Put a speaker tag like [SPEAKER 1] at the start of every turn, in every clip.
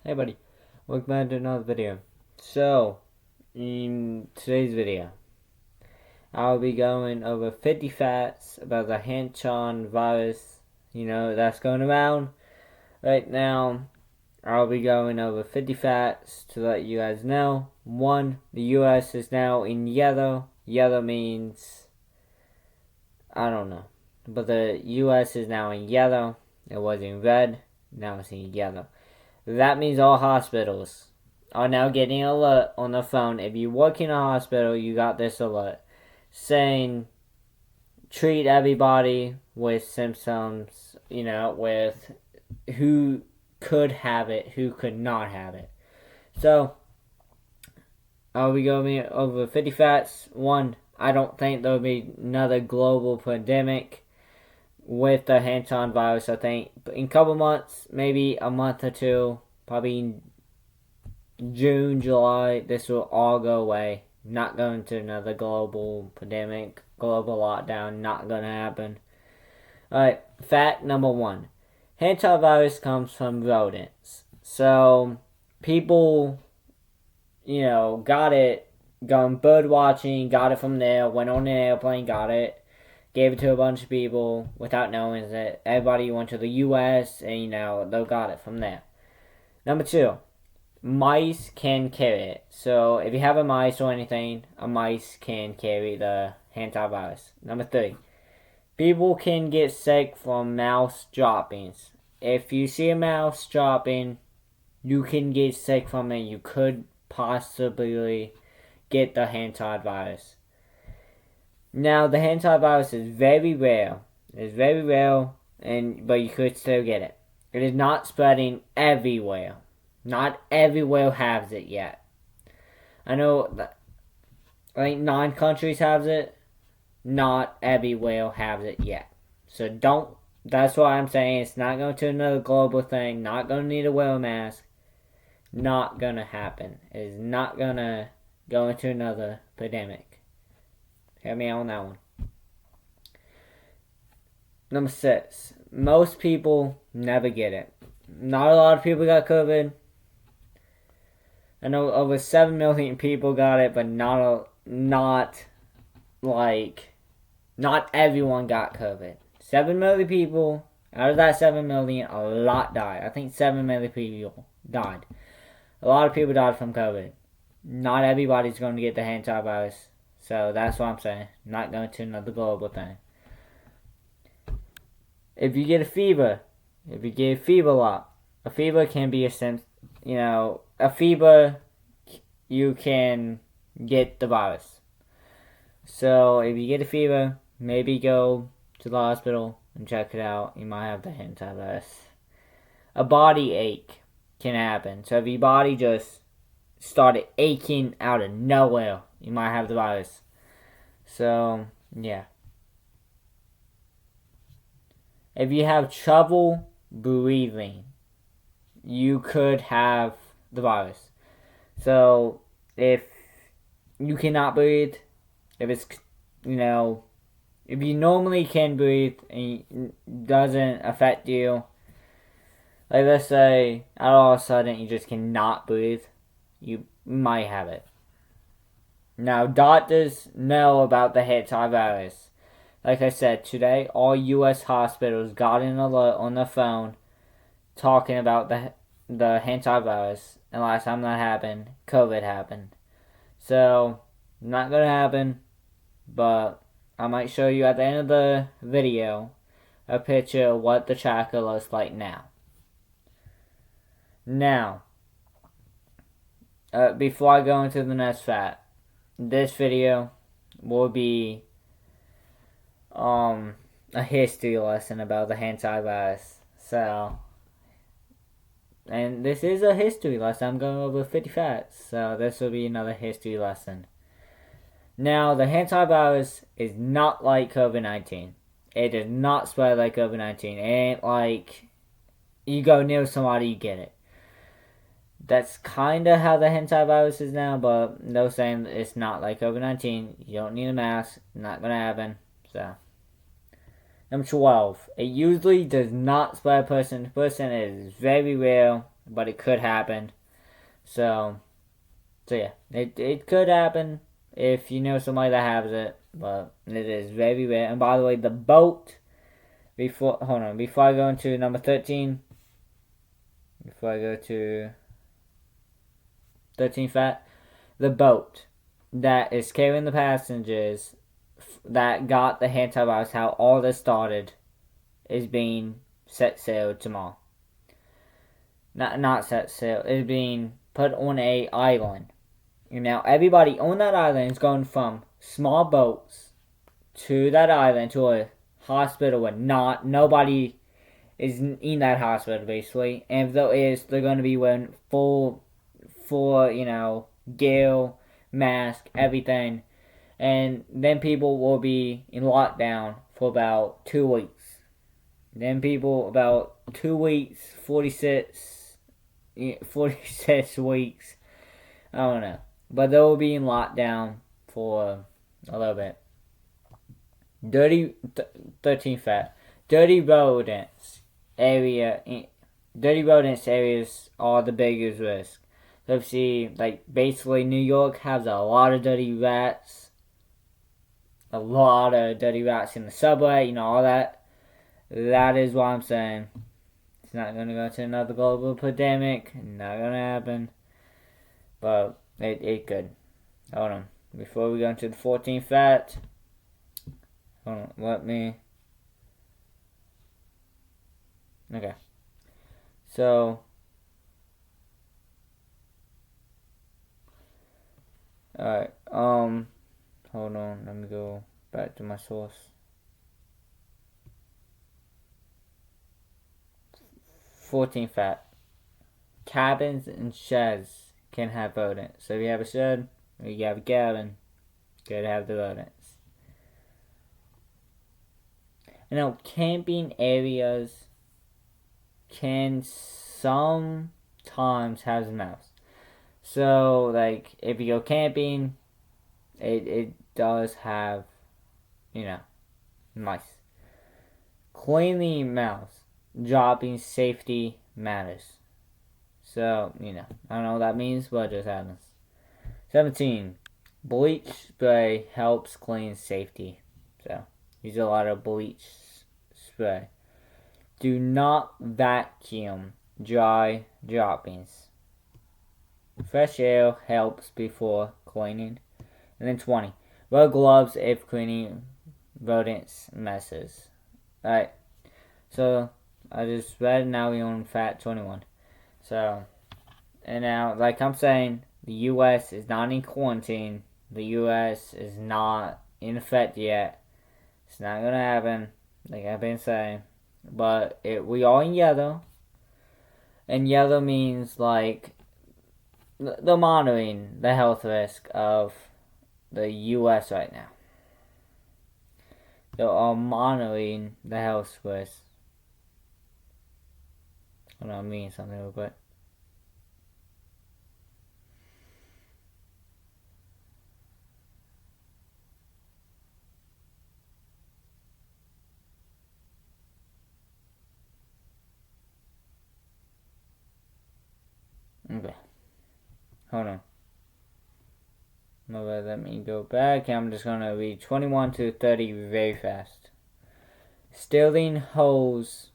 [SPEAKER 1] Hey buddy, welcome back to another video. So, in today's video, I'll be going over 50 facts about the Hantan virus, that's going around right now. I'll be going over 50 facts to let you guys know. 1, the US is now in yellow. Yellow means, I don't know, but the US is now in yellow. It was in red, now it's in yellow. That means all hospitals are now getting an alert on the phone. If you work in a hospital, you got this alert saying treat everybody with symptoms, with who could have it, who could not have it. So, I'll be going over 50 facts. 1, I don't think there'll be another global pandemic with the Hantan virus. I think in a couple months, maybe a month or two, probably in June, July, this will all go away. Not going to another global pandemic, global lockdown, not going to happen. Alright, fact number 1. Hantavirus comes from rodents. So, people, got it, going bird watching, got it from there, went on an airplane, got it. Gave it to a bunch of people without knowing it. Everybody went to the US and, they got it from there. Number 2, mice can carry it. So if you have a mice or anything, a mice can carry the hantavirus. Number 3, people can get sick from mouse droppings. If you see a mouse dropping, you can get sick from it. You could possibly get the hantavirus. Now, the hantavirus is very rare. It's very rare, but you could still get it. It is not spreading everywhere. Not everywhere has it yet. I know that, 9 countries have it. Not everywhere has it yet. So that's why I'm saying it's not going to another global thing. Not going to need to wear a mask. Not going to happen. It is not going to go into another pandemic. Hear me out on that one. Number 6. Most people never get it. Not a lot of people got COVID. I know over 7 million people got it, but not everyone got COVID. 7 million people. Out of that 7 million, a lot died. I think 7 million people died. A lot of people died from COVID. Not everybody's going to get the hantavirus. So that's what I'm saying. Not going to another global thing. If you get a fever a lot, a fever can be a fever, you can get the virus. So if you get a fever, maybe go to the hospital and check it out. You might have the hantavirus. A body ache can happen. So if your body just started aching out of nowhere, you might have the virus. So, yeah. If you have trouble breathing, you could have the virus. So, if you cannot breathe, if you normally can breathe and it doesn't affect you, let's say, all of a sudden you just cannot breathe, you might have it. Now, doctors know about the hantavirus. Like I said, today, all U.S. hospitals got an alert on the phone talking about the hantavirus. And last time that happened, COVID happened. So, not going to happen, but I might show you at the end of the video a picture of what the tracker looks like now. Now, before I go into the next fact, this video will be a history lesson about the hantavirus. So, and this is a history lesson. I'm going over 50 facts. So this will be another history lesson. Now, the hantavirus is not like COVID-19. It does not spread like COVID-19. It ain't like you go near somebody, you get it. That's kind of how the hantavirus is now, but they're saying it's not like COVID-19. You don't need a mask. Not going to happen. So, Number 12. It usually does not spread person to person. It is very rare. but it could happen. So yeah, it could happen if you know somebody that has it, but it is very rare. And by the way, the boat. Before I go into number 13, before I go to 13 fact, the boat that is carrying the passengers that got the Hantavirus, how all this started, is being set sail tomorrow. Not set sail. It's being put on a island. And now everybody on that island is going from small boats to that island to a hospital where nobody is in that hospital basically. And if there is, they're going to be wearing full gear, mask, everything. And then people will be in lockdown for about 2 weeks. Then people about 2 weeks, 46 weeks. I don't know. But they will be in lockdown for a little bit. 13 fact. Dirty rodents areas are the biggest risk. So see, like basically New York has a lot of dirty rats. A lot of dirty rats in the subway, all that. That is what I'm saying. It's not going to go to another global pandemic. Not going to happen. But it could. Hold on. Before we go into the 14th fact. Hold on. Let me. Okay. So. Alright. Hold on. Let me go back to my source. 14th fact. Cabins and sheds can have rodents. So if you have a shed or you have a cabin, you could have the rodents. Camping areas can sometimes have mouse. So, like, if you go camping, it does have, mice. Cleaning mouse. Dropping safety matters. So, I don't know what that means, but it just happens. 17. Bleach spray helps clean safety. So, use a lot of bleach spray. Do not vacuum dry droppings. Fresh air helps before cleaning. And then 20. Wear gloves if cleaning rodents messes. Alright. So, I just read, now we're on fact 21. So, and now, like I'm saying, the U.S. is not in quarantine. The U.S. is not in effect yet. It's not going to happen, like I've been saying. But we are in yellow. And yellow means, like, they're monitoring the health risk of the U.S. right now. They are monitoring the health risk. Hold on, I'm reading something real quick. Okay. Hold on. Let me go back. I'm just going to read 21 to 30 very fast. Sealing hose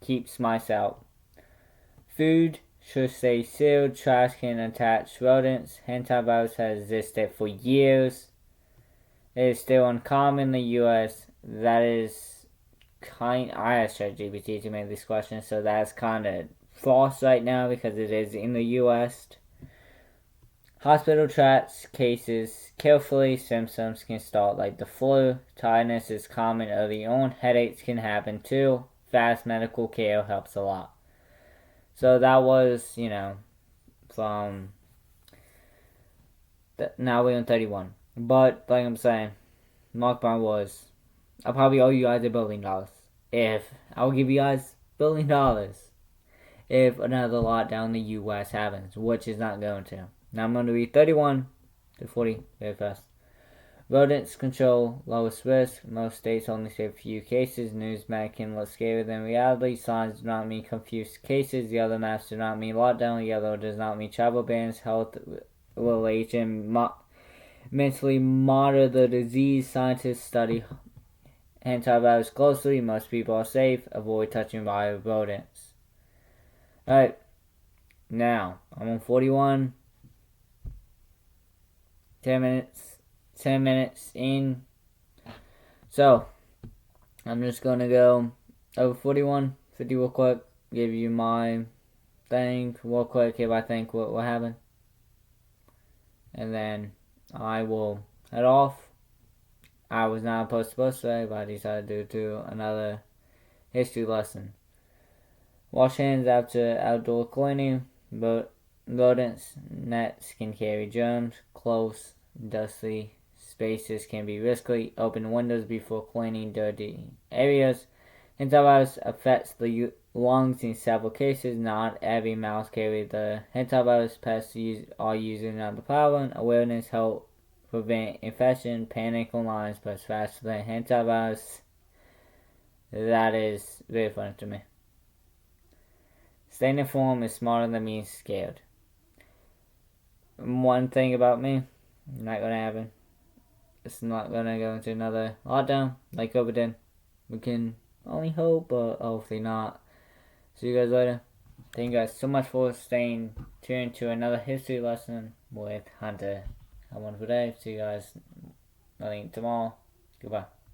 [SPEAKER 1] keeps mice out. Food should stay sealed. Trash can attach rodents. Hantavirus has existed for years. It is still uncommon in the U.S. That is I asked ChatGPT to make this question, so that's kind of false right now because it is in the U.S. Hospital tracks cases carefully. Symptoms can start like the flu. Tiredness is common early on. Headaches can happen too. Fast medical care helps a lot. So that was, from... now we're on 31. But, like I'm saying, mark my words. I'll probably owe you guys $1 billion. I'll give you guys $1 billion. If another lockdown in the U.S. happens, which is not going to. Now I'm going to read 31 to 40 very fast. Rodents control lowest risk. Most states only say a few cases. News might can look scarier than reality. Signs do not mean confused cases. Yellow maps do not mean lockdown. Yellow does not mean travel bans. Health relation mentally monitor the disease. Scientists study hantavirus closely. Most people are safe. Avoid touching live rodents. Alright, now I'm on 41. 10 minutes in. So, I'm just going to go over 41, 50 real quick. Give you my thing real quick if I think what happened. And then I will head off. I was not supposed to say, but I decided to do another history lesson. Wash hands after outdoor cleaning. Rodents, nets can carry germs. Close, dusty spaces can be risky. Open windows before cleaning dirty areas. Hantavirus affects the lungs in several cases. Not every mouse carries the hantavirus. Pests are using underpowered. Awareness helps prevent infection. Panic online spreads faster than hantavirus. That is very funny to me. Staying informed is smarter than being scared. One thing about me, not gonna happen. It's not gonna go into another lockdown like COVID did. We can only hope, but hopefully not. See you guys later. Thank you guys so much for staying tuned to another history lesson with Hunter. Have a wonderful day. See you guys, I think, tomorrow. Goodbye.